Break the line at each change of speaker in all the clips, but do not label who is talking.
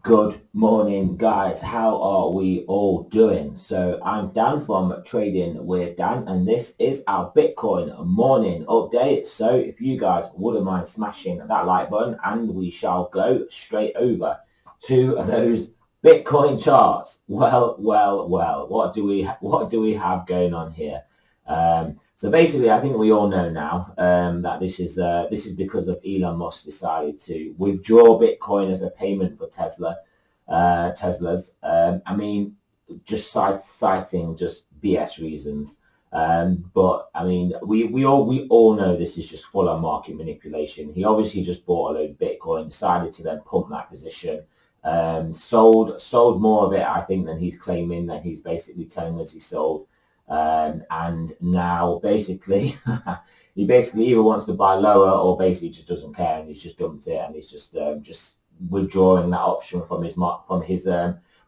Good morning, guys. How are we all doing? So I'm Dan from Trading with Dan, and this is our Bitcoin morning update. So if you guys wouldn't mind smashing that like button, and we shall go straight over to those Bitcoin charts. Well. What do we have going on here? So basically, I think we all know now that this is because of Elon Musk decided to withdraw Bitcoin as a payment for Teslas. I mean, just citing just BS reasons. But I mean, we all know this is just full on market manipulation. He obviously just bought a load of Bitcoin, decided to then pump that position, sold more of it, I think, than he's claiming. That he's basically telling us he sold. And now basically he basically either wants to buy lower or basically just doesn't care, and he's just dumped it, and he's just withdrawing that option from his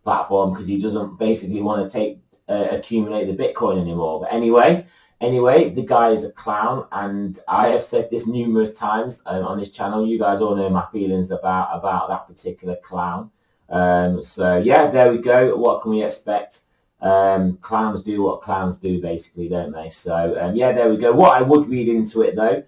platform because he doesn't basically want to accumulate the Bitcoin anymore. But anyway, the guy is a clown, and I have said this numerous times on this channel. You guys all know my feelings about that particular clown. So yeah, there we go. What can we expect? Clowns do what clowns do, basically, don't they? So yeah, there we go. What I would read into it, though,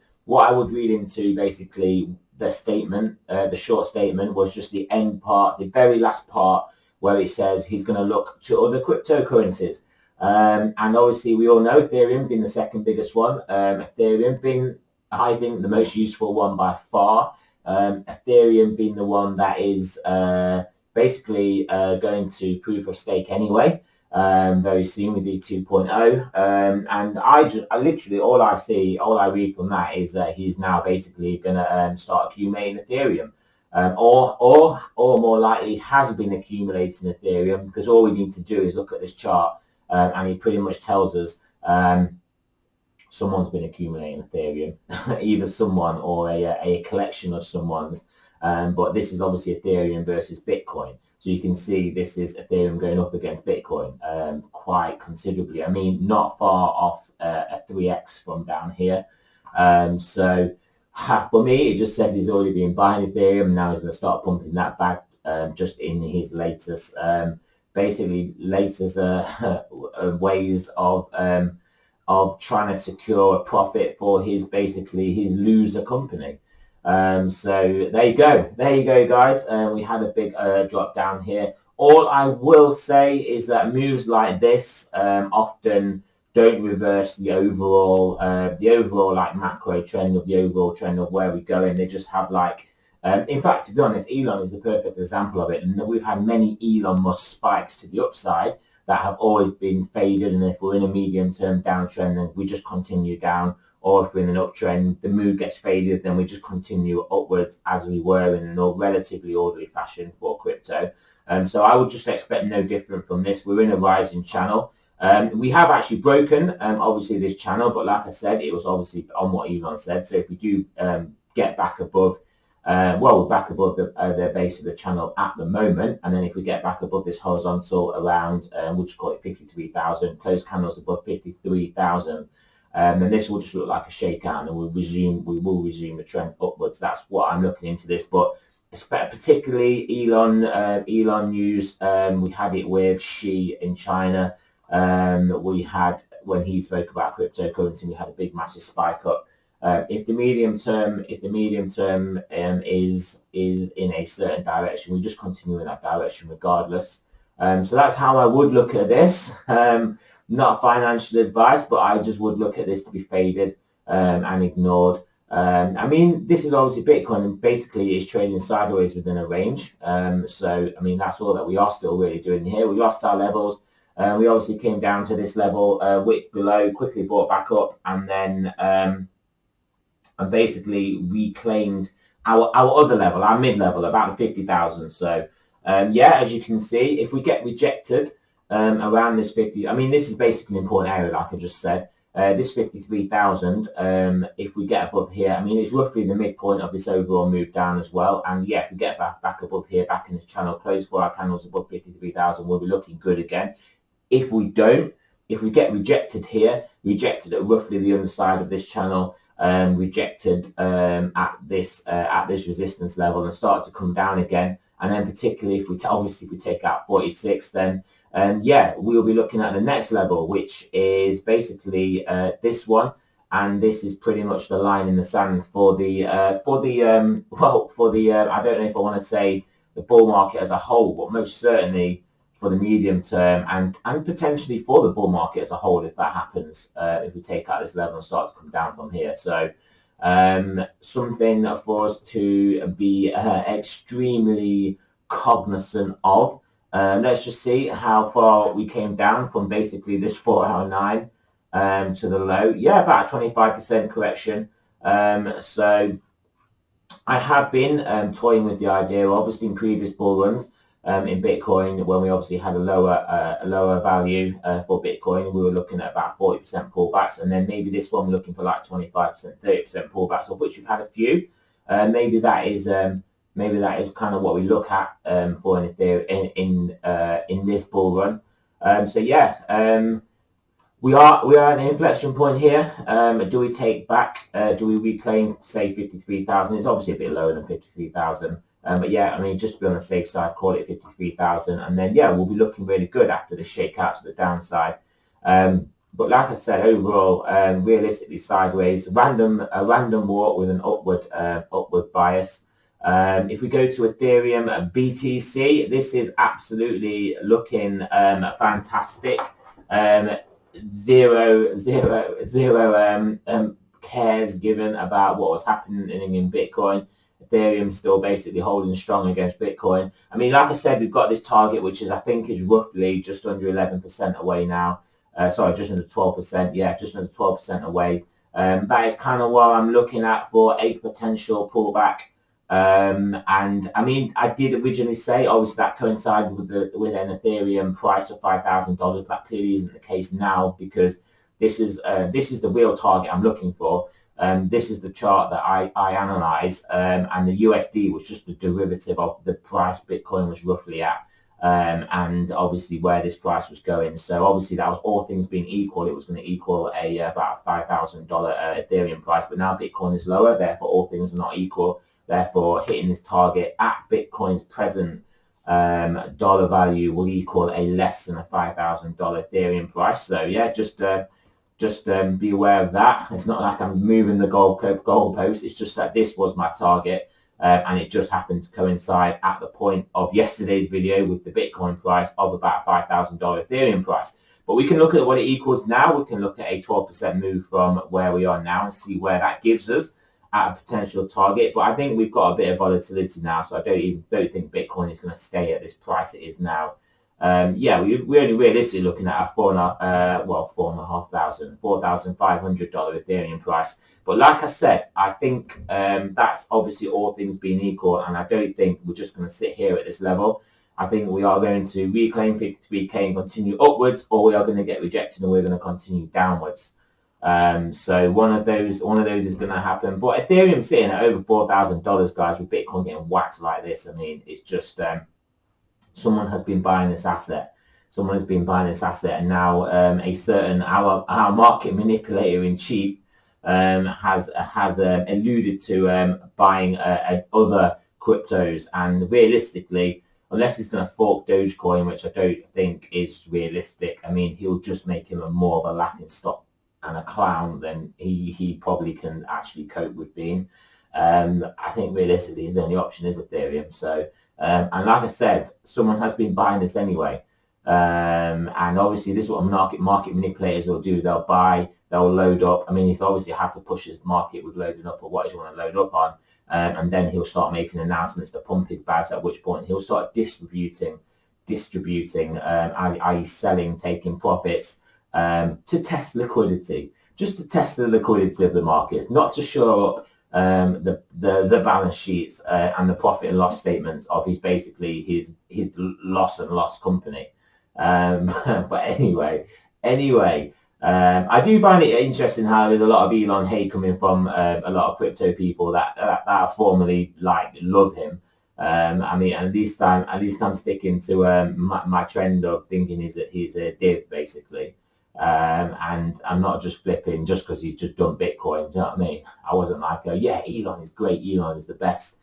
basically the statement, the short statement, was just the end part, the very last part, where it says he's going to look to other cryptocurrencies. And obviously, we all know Ethereum being the second biggest one. Ethereum being, I think, the most useful one by far. Ethereum being the one that is basically going to proof of stake anyway. Very soon with the 2.0. And I literally, all I read from that is that he's now basically going to start accumulating Ethereum. Or more likely has been accumulating Ethereum, because all we need to do is look at this chart, and he pretty much tells us someone's been accumulating Ethereum, either someone or a collection of someone's. But this is obviously Ethereum versus Bitcoin. So you can see this is Ethereum going up against Bitcoin quite considerably. I mean, not far off a 3x from down here. So for me, it just says he's already been buying Ethereum, and now he's going to start pumping that back just in his latest, ways of trying to secure a profit for his loser company. So there you go, guys. We had a big drop down here. All I will say is that moves like this often don't reverse the overall like macro trend, of the overall trend of where we're going. They just have like, in fact, to be honest, Elon is a perfect example of it. And we've had many Elon Musk spikes to the upside that have always been faded. And if we're in a medium-term downtrend, then we just continue down. Or if we're in an uptrend, the move gets faded, then we just continue upwards as we were in a relatively orderly fashion for crypto. So I would just expect no different from this. We're in a rising channel. We have actually broken, obviously, this channel, but like I said, it was obviously on what Elon said. So if we do get back above, we're back above the base of the channel at the moment, and then if we get back above this horizontal around, we'll just call it 53,000, close candles above 53,000. And this will just look like a shakeout, and we will resume a trend upwards. That's what I'm looking into this. But particularly Elon news, we had it with Xi in China. We had, when he spoke about cryptocurrency, we had a big massive spike up. If the medium term is in a certain direction, we just continue in that direction regardless. So that's how I would look at this. Not financial advice, but I just would look at this to be faded and ignored. I mean, this is obviously Bitcoin, and basically it's trading sideways within a range. So, I mean, that's all that we are still really doing here. We lost our levels. We obviously came down to this level, wick below, quickly brought back up, and then and basically reclaimed our other level, our mid-level, about the 50,000. So, yeah, as you can see, if we get rejected around this 50, I mean, this is basically an important area, like I just said. This 53,000, if we get above here, I mean, it's roughly the midpoint of this overall move down as well. And yeah, if we get back above here, back in this channel, close for our candles above 53,000, we'll be looking good again. If we don't, if we get rejected here, rejected at roughly the underside of this channel, rejected at this resistance level, and start to come down again, And then particularly if we take out 46, then yeah, we'll be looking at the next level, which is basically this one. And this is pretty much the line in the sand for the I don't know if I want to say the bull market as a whole, but most certainly for the medium term and potentially for the bull market as a whole if that happens, if we take out this level and start to come down from here. So something for us to be extremely cognizant of. Let's just see how far we came down from basically this 4-hour 9 to the low. Yeah, about a 25% correction. So I have been toying with the idea, obviously in previous bull runs in Bitcoin, when we obviously had a lower value for Bitcoin, we were looking at about 40% pullbacks, and then maybe this one we're looking for like 25%, 30% pullbacks, of which we've had a few. Maybe that is kind of what we look at for an Ethereum in this bull run. So yeah. We are at an inflection point here. Do we take back? Do we reclaim, say, 53,000? It's obviously a bit lower than 53,000. But yeah, I mean, just to be on the safe side, call it 53,000. And then, yeah, we'll be looking really good after the shakeout to the downside. But like I said, overall, realistically sideways, a random walk with an upward bias. If we go to Ethereum BTC, this is absolutely looking fantastic. Zero cares given about what was happening in Bitcoin. Ethereum still basically holding strong against Bitcoin. I mean, like I said, we've got this target, which I think is roughly just under 11% away now. Sorry, just under 12%. Yeah, just under 12% away. That is kind of what I'm looking at for a potential pullback. And I mean, I did originally say, obviously, that coincided with an Ethereum price of $5,000. That clearly isn't the case now, because this is the real target I'm looking for. This is the chart that I analyze, and the USD was just the derivative of the price Bitcoin was roughly at, and obviously where this price was going. So obviously that was all things being equal, it was going to equal about a $5,000 Ethereum price. But now Bitcoin is lower, therefore all things are not equal. Therefore, hitting this target at Bitcoin's present dollar value will equal a less than a $5,000 Ethereum price. So yeah, just be aware of that. It's not like I'm moving the goalpost. It's just that this was my target, and it just happened to coincide at the point of yesterday's video with the Bitcoin price of about a $5,000 Ethereum price. But we can look at what it equals now. We can look at a 12% move from where we are now and see where that gives us at a potential target. But I think we've got a bit of volatility now, so I don't think Bitcoin is going to stay at this price it is now. Yeah, we're only realistically looking at a $4,500 Ethereum price. But like I said, I think that's obviously all things being equal, and I don't think we're just going to sit here at this level. I think we are going to reclaim 53k and continue upwards, or we are going to get rejected and we're going to continue downwards. So one of those is going to happen. But Ethereum sitting at over $4,000, guys, with Bitcoin getting whacked like this, I mean, it's just someone has been buying this asset. Someone has been buying this asset, and now a certain our market manipulator in chief has alluded to buying other cryptos. And realistically, unless he's going to fork Dogecoin, which I don't think is realistic, I mean, he'll just make him more of a laughing stock and a clown than he probably can actually cope with being. I think realistically his only option is Ethereum. So and like I said, someone has been buying this anyway, and obviously this is what market manipulators will do. They'll buy, they'll load up. I mean, he's obviously have to push his market with loading up or what he's want to load up on, and then he'll start making announcements to pump his bags, at which point he'll start distributing, i.e. selling, taking profits, to test liquidity, just to test the liquidity of the markets, not to show up the balance sheets and the profit and loss statements of his loss and loss company. But anyway, I do find it interesting how there's a lot of Elon hate coming from a lot of crypto people that formerly love him. I mean, at least I'm sticking to my trend of thinking is that he's a div basically. And I'm not just flipping just because he's just done Bitcoin. Do you know what I mean? I wasn't like, yeah, Elon is great, Elon is the best.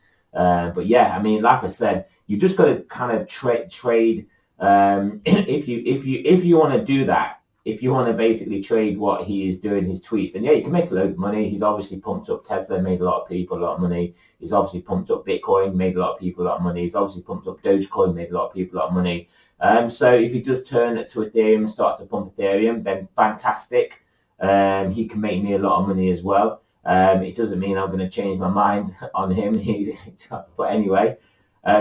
But yeah, I mean, like I said, you just got to kind of trade. If you want to do that, if you want to basically trade what he is doing, his tweets, then yeah, you can make a load of money. He's obviously pumped up Tesla, made a lot of people a lot of money. He's obviously pumped up Bitcoin, made a lot of people a lot of money. He's obviously pumped up Dogecoin, made a lot of people a lot of money. So if he does turn to Ethereum and start to pump Ethereum, then fantastic. He can make me a lot of money as well. It doesn't mean I'm going to change my mind on him. But anyway,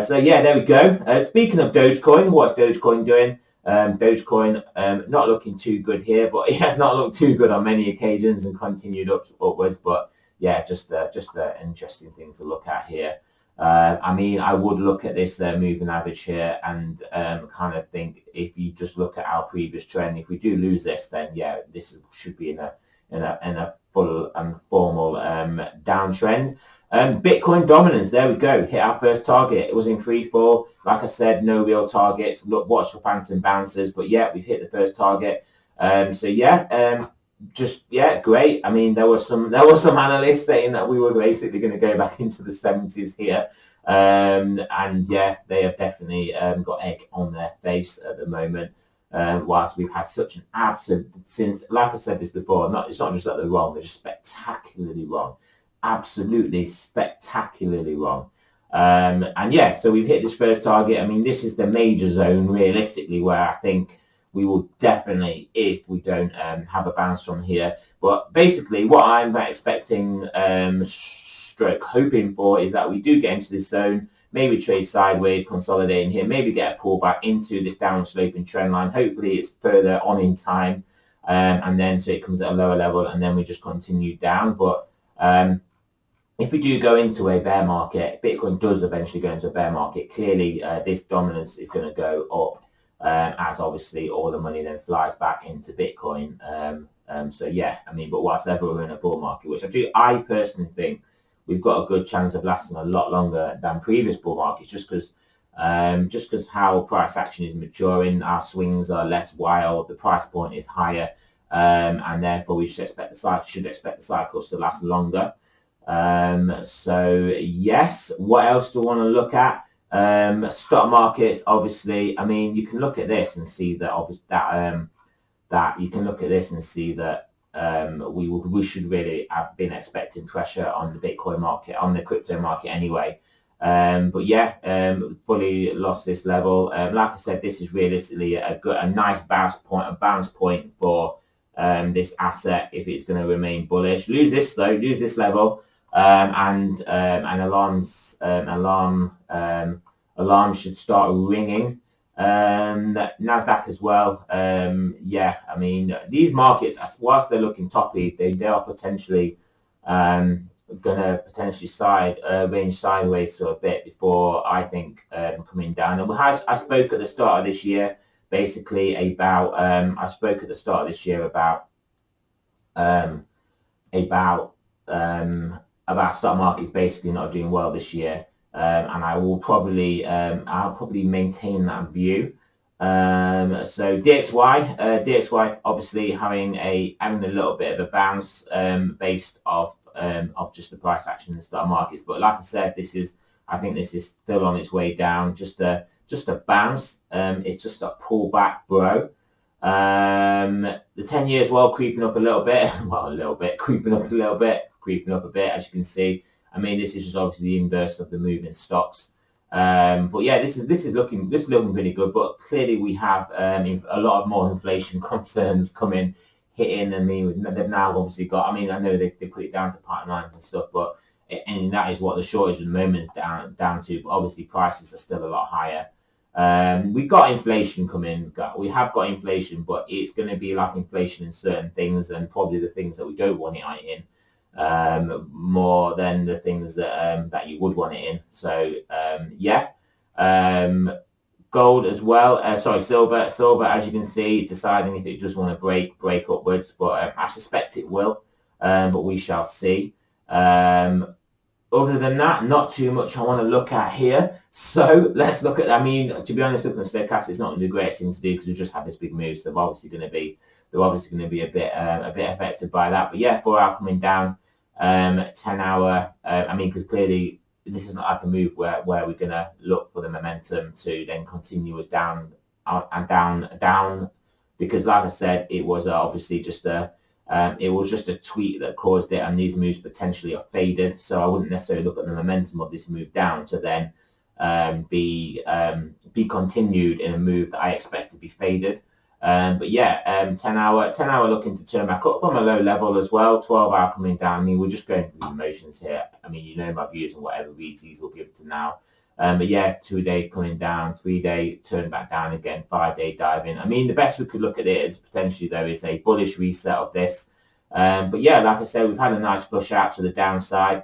so yeah, there we go. Speaking of Dogecoin, what's Dogecoin doing? Dogecoin not looking too good here, but it has not looked too good on many occasions and continued upwards. But yeah, just an interesting thing to look at here. I mean, I would look at this moving average here and kind of think, if you just look at our previous trend, if we do lose this, then yeah, this should be in a full and formal downtrend. Bitcoin dominance, there we go, hit our first target. It was in free fall. Like I said, no real targets. Look, watch for phantom bounces, but yeah, we've hit the first target. So yeah, great. I mean, there were some analysts saying that we were basically going to go back into the 70s here, and yeah, they have definitely got egg on their face at the moment. Whilst we've had such an absolute, since, like I said this before, it's not just that they're wrong, they're just spectacularly wrong, absolutely spectacularly wrong. And yeah, so we've hit this first target. I mean, this is the major zone realistically where I think we will definitely, if we don't have a bounce from here. But basically what I'm expecting, stroke hoping for, is that we do get into this zone, maybe trade sideways, consolidating here, maybe get a pullback into this downward sloping trend line. Hopefully it's further on in time, and then so it comes at a lower level, and then we just continue down. But if we do go into a bear market, Bitcoin does eventually go into a bear market, clearly this dominance is going to go up, as obviously all the money then flies back into Bitcoin. So yeah, I mean, but whilst ever we're in a bull market, which I personally think we've got a good chance of lasting a lot longer than previous bull markets, just because how price action is maturing, our swings are less wild, the price point is higher, and therefore we should expect the cycles to last longer. So yes, what else do we want to look at? Stock markets, obviously. I mean, you can look at this and see that we should really have been expecting pressure on the Bitcoin market, on the crypto market anyway. But yeah, fully lost this level. Like I said, this is realistically a nice bounce point for this asset if it's going to remain bullish. Lose this level, and alarm should start ringing. Nasdaq as well. Yeah, I mean, these markets, whilst they're looking toppy, they are potentially gonna range sideways for a bit before, I think, coming down. And I spoke at the start of this year basically about about stock markets basically not doing well this year, and I will probably maintain that view. So DXY obviously having a little bit of a bounce based off just the price action in the stock markets. But like I said, I think this is still on its way down, just a bounce. It's just a pullback, bro. The 10 years, well, creeping up a little bit, creeping up a bit, as you can see. I mean, this is just obviously the inverse of the moving stocks. But yeah, this is looking pretty good. But clearly we have a lot of more inflation concerns hitting. I mean, they've now obviously got. I mean, I know they put it down to pipelines and stuff, but and that is what the shortage at the moment is down to. But obviously prices are still a lot higher. We've got inflation coming. We have got inflation, but it's going to be like inflation in certain things, and probably the things that we don't want it in. More than the things that you would want it in. So yeah, gold as well. Silver, as you can see, deciding if it does want to break upwards, but I suspect it will. But we shall see. Other than that, not too much I want to look at here. So let's look at. I mean, to be honest, looking at stochastics, it's not the greatest thing to do because we just had this big move. So they're obviously going to be a bit affected by that. But yeah, 4 hour coming down. 10 hour. I mean, because clearly this is not like a move where we're going to look for the momentum to then continue us down and down, because like I said, it was obviously just a tweet that caused it, and these moves potentially are faded. So I wouldn't necessarily look at the momentum of this move down to then be continued in a move that I expect to be faded. But yeah, 10-hour looking to turn back up from a low level as well. 12-hour coming down. I mean, we're just going through the motions here. I mean, you know my views on whatever reads these will give to now. But yeah, 2-day coming down, 3-day turn back down again, 5-day diving. I mean, the best we could look at it is potentially though is a bullish reset of this. But yeah, like I said, we've had a nice push out to the downside.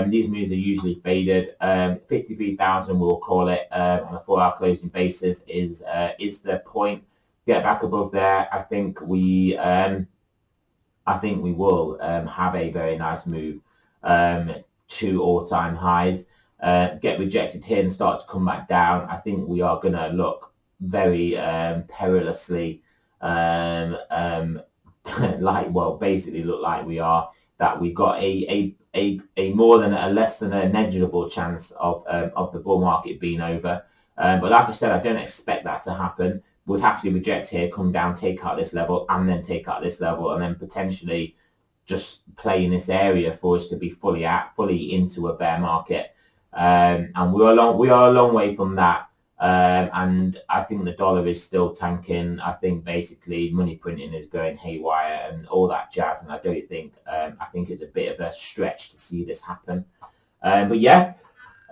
These moves are usually faded. 53,000, we'll call it, on a 4-hour closing basis is the point. Get back above there. I think we will have a very nice move to all-time highs. Get rejected here and start to come back down. I think we are going to look very perilously basically look like we are, that we've got a less than a negligible chance of the bull market being over. But like I said, I don't expect that to happen. Would have to reject here, come down, take out this level, and then take out this level, and then potentially just play in this area for us to be fully into a bear market. And we are a long way from that. And I think the dollar is still tanking. I think basically money printing is going haywire and all that jazz. And I don't think I think it's a bit of a stretch to see this happen. But yeah.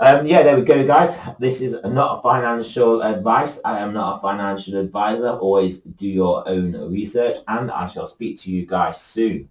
There we go, guys. This is not a financial advice. I am not a financial advisor. Always do your own research, and I shall speak to you guys soon.